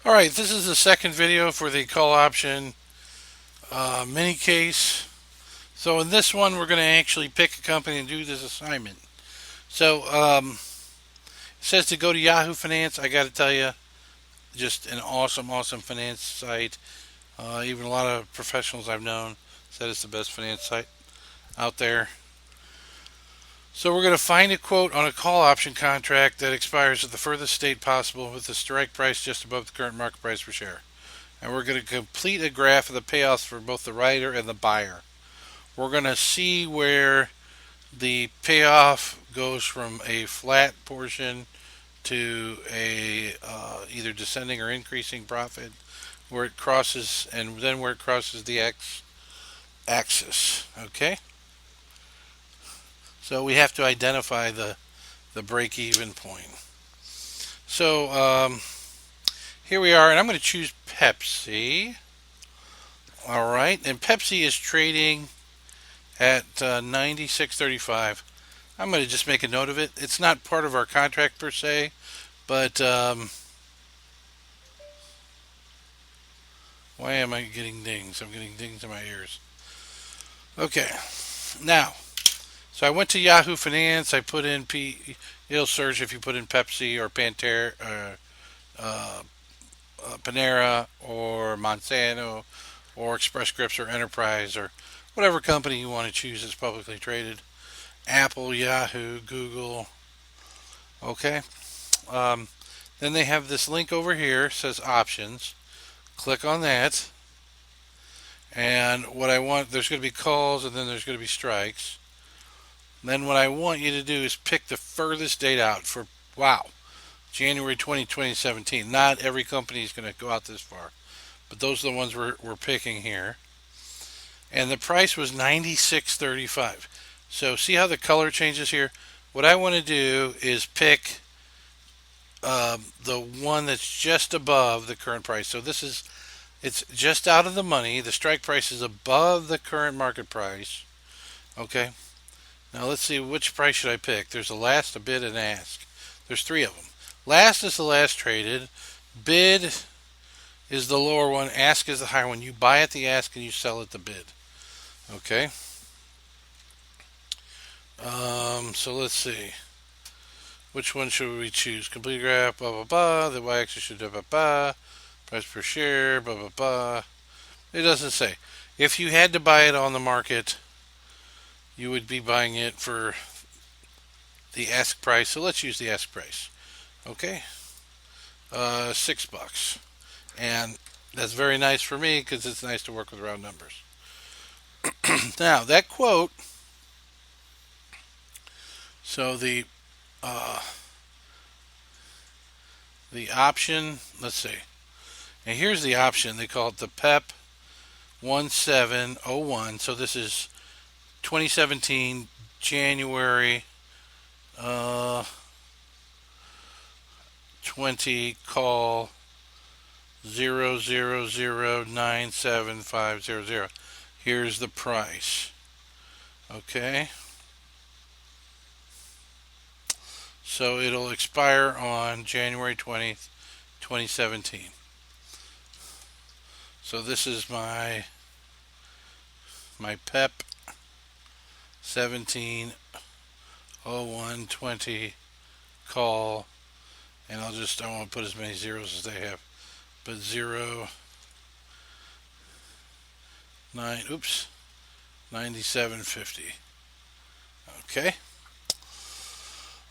Alright, this is the second video for the call option mini case. So in this one, we're going to actually pick a company and do this assignment. So it says to go to Yahoo Finance. I got to tell you, just an awesome finance site. Even a lot of professionals I've known said it's the best finance site out there. So we're going to find a quote on a call option contract that expires at the furthest date possible with the strike price just above the current market price per share. And we're going to complete a graph of the payoffs for both the writer and the buyer. We're going to see where the payoff goes from a flat portion to a either descending or increasing profit, where it crosses, and then where it crosses the x axis. Okay, so we have to identify the break even point. So here we are, and I'm going to choose Pepsi. All right, and Pepsi is trading at 96.35. I'm going to just make a note of it. It's not part of our contract per se, but why am I getting dings? I'm getting dings in my ears. Okay, now, so I went to Yahoo Finance. I put in It'll search if you put in Pepsi or Panera or Monsanto or Express Scripts or Enterprise or whatever company you want to choose that's publicly traded. Apple, Yahoo, Google. Okay. Um, then they have this link over here, says options. Click on that. And what I want, there's going to be calls and then there's going to be strikes. Then what I want you to do is pick the furthest date out for, wow, January 20, 2017. Not every company is going to go out this far, but those are the ones we're picking here. And the price was $96.35. So see how the color changes here? What I want to do is pick the one that's just above the current price. So it's just out of the money. The strike price is above the current market price. Okay. Now let's see, which price should I pick? There's a last, a bid, and ask. There's three of them. Last is the last traded. Bid is the lower one. Ask is the higher one. You buy at the ask and you sell at the bid. Okay. So let's see. Which one should we choose? Complete graph, blah, blah, blah. The y-axis should, blah, blah, blah. Price per share, blah, blah, blah. It doesn't say. If you had to buy it on the market, you would be buying it for the ask price. So let's use the ask price. Okay. $6. And that's very nice for me because it's nice to work with round numbers. Now, that quote, so the option, let's see. And here's the option. They call it the PEP 1701. So this is 2017 January 20 call 00097,500. Here's the price. Okay. So it'll expire on January 20th, 2017. So this is my PEP 170120 call, and I won't put as many zeros as they have, but 9750. Okay.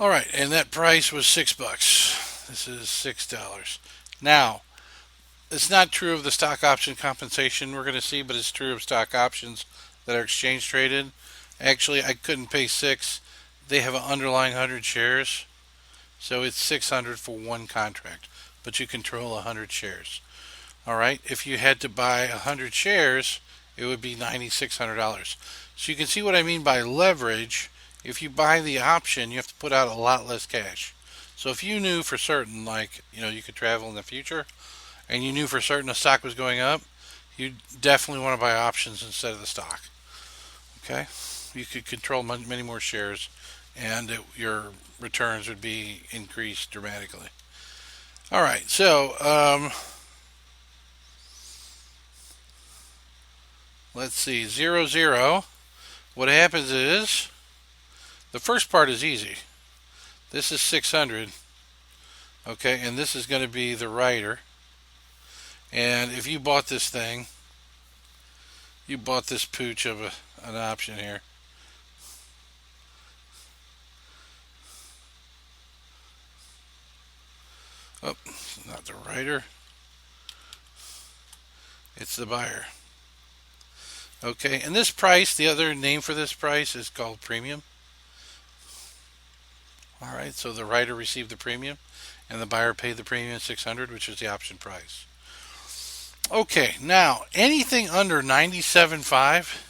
All right, and that price was $6. This is $6. Now, it's not true of the stock option compensation we're going to see, but it's true of stock options that are exchange traded. Actually, I couldn't pay $6. They have an underlying 100 shares, so it's $600 for one contract, but you control 100 shares. All right, if you had to buy 100 shares, it would be $9,600. So you can see what I mean by leverage. If you buy the option, you have to put out a lot less cash. So if you knew for certain, like, you could travel in the future, and you knew for certain the stock was going up, you definitely want to buy options instead of the stock. Okay? You could control many more shares, and your returns would be increased dramatically. All right, so let's see, 0, 0. What happens is the first part is easy. This is 600. Okay, and this is going to be the rider. And if you bought this thing, you bought this pooch of an option here. Oh, not the writer. It's the buyer. Okay, and this price, the other name for this price is called premium. All right, so the writer received the premium, and the buyer paid the premium 600, which is the option price. Okay, now anything under 97.5,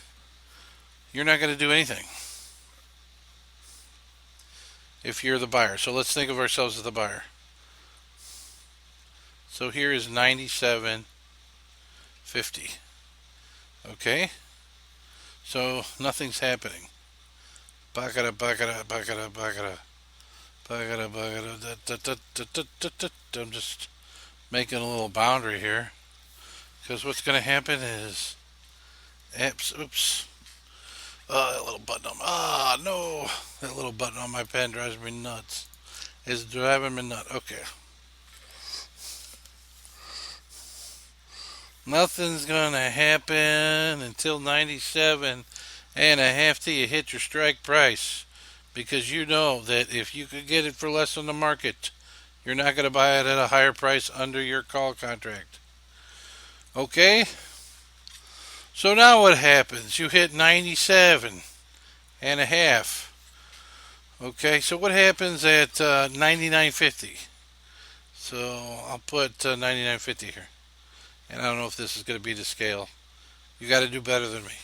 you're not going to do anything if you're the buyer. So let's think of ourselves as the buyer. So here is 97.50. Okay, so nothing's happening. Bakara, bakara, bakara, bakara, bakara, bakara. I'm just making a little boundary here, because what's going to happen is, oops, that little button on no, that little button on my pen drives me nuts. It's driving me nuts. Okay. Nothing's gonna happen until 97 and a half till you hit your strike price, because you know that if you could get it for less on the market, you're not gonna buy it at a higher price under your call contract. Okay? So now what happens? You hit 97 and a half. Okay, so what happens at 99.50? So I'll put 99.50 here. And I don't know if this is going to be to scale. You got to do better than me.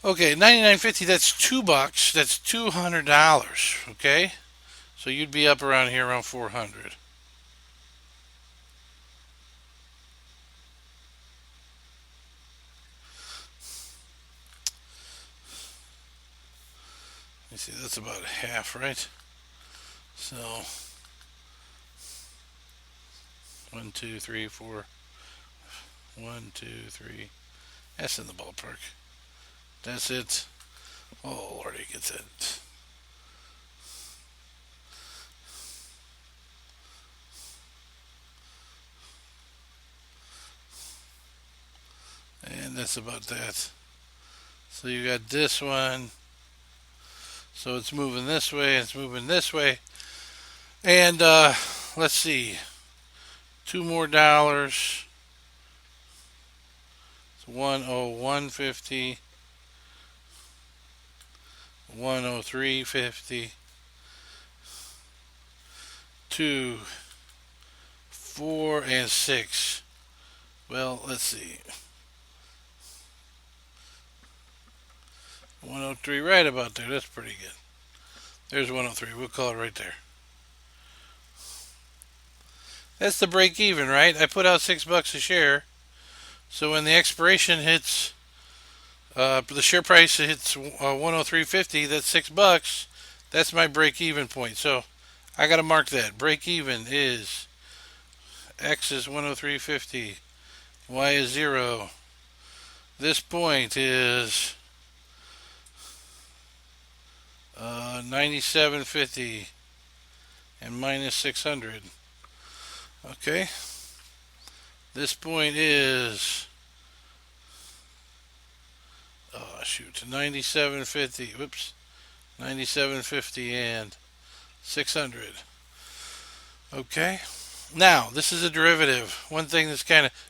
Okay, 99.50. That's $2. That's $200. Okay, so you'd be up around here, around 400. Let me see. That's about half, right? So 1, 2, 3, 4. 1, 2, 3. That's in the ballpark. That's it. Oh, Lordy, gets it. And that's about that. So you got this one. So it's moving this way. It's moving this way. And let's see. $2 more. 101.50, 103.50, 2, 4, and 6. Well, let's see. 103, right about there. That's pretty good. There's 103. We'll call it right there. That's the break even, right? I put out $6 a share. So when the expiration hits, the share price hits 103.50. That's $6. That's my break even point. So I got to mark that. Break even is X is 103.50. Y is 0. This point is 97.50 and minus 600. Okay. This point is 97.50. Whoops. 97.50 and 600. Okay. Now, this is a derivative. One thing that's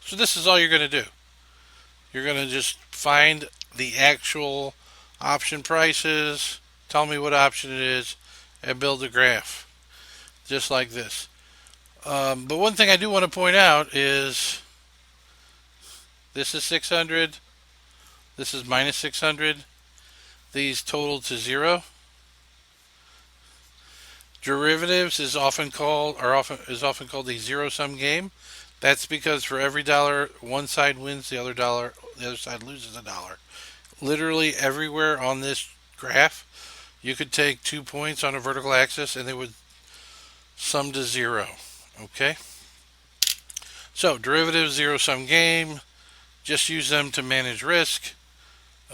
so this is all you're going to do. You're going to just find the actual option prices, tell me what option it is, and build a graph. Just like this. But one thing I do want to point out is this is 600. This is minus 600. These total to 0. Derivatives is often called a zero-sum game. That's because for every dollar one side wins, the other side loses a dollar. Literally everywhere on this graph, you could take 2 points on a vertical axis and they would sum to 0. Okay? So, derivative zero-sum game. Just use them to manage risk,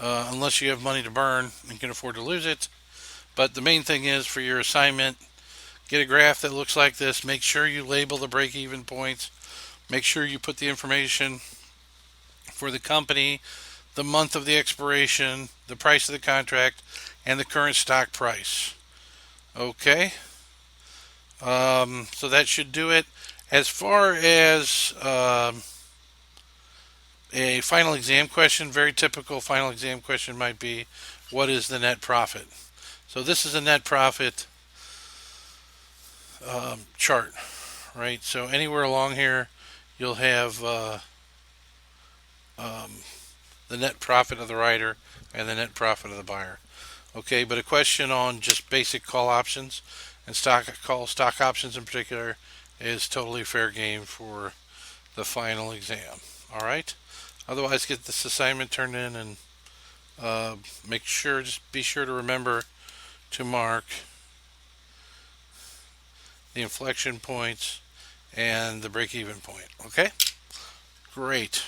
unless you have money to burn and can afford to lose it. But the main thing is, for your assignment, get a graph that looks like this. Make sure you label the break-even points. Make sure you put the information for the company, the month of the expiration, the price of the contract, and the current stock price. Okay, so that should do it. As far as a final exam question, very typical final exam question might be, what is the net profit? So this is a net profit chart, right? So anywhere along here, you'll have um, the net profit of the writer and the net profit of the buyer. Okay, but a question on just basic call options and stock options in particular is totally fair game for the final exam. All right. Otherwise, get this assignment turned in and just be sure to remember to mark the inflection points and the break-even point. Okay. Great.